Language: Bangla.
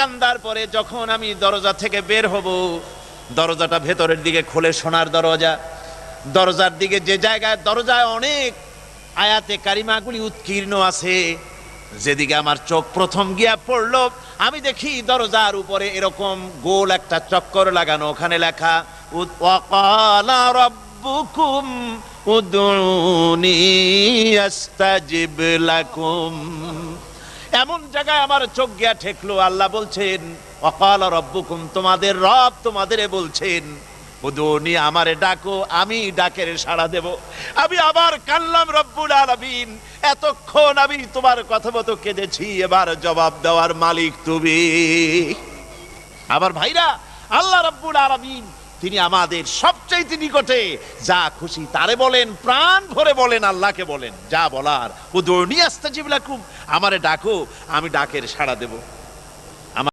কান্দার পরে যখন আমি দরজা থেকে বের হব, দরজাটা ভেতরের দিকে খোলে, সোনার দরজা। দরজার দিকে যে জায়গায়, দরজায় অনেক আয়াতে কারিমাগুলি উৎকীর্ণ আছে, যেদিকে আমার চোখ প্রথম গিয়া পড়লো, আমি দেখি দরজার উপরে এরকম গোল একটা চক্কর লাগানো, ওখানে লেখা ওয়াকালা রাব্বুকুম উদউনি আস্তাজিব লাকুম। এমন জায়গায় আমার চোখ গিয়া ঠেকলো, আল্লাহ বলছেন ওয়াকালা রাব্বুকুম, তোমাদের রব তোমাদেরে বলছেন উদউনি, আমারে ডাকো, আমি ডাকের সাড়া দেব। আমি আবার কানলাম রব্বুল আলামিন, এতক্ষণ আমি তোমার কথা মতো কেঁদেছি, এবার জবাব দেওয়ার মালিক তুমি। আবার ভাইরা, আল্লাহ রব্বুল আলামিন তিনি আমাদের সবচাইতে নিকটে, যা খুশি তারে বলেন, প্রাণ ভরে বলেন, আল্লাহকে বলেন যা বলার, উদউনি আস্তাজিব লাকুম, আমারে ডাকো, আমি ডাকের সাড়া দেব।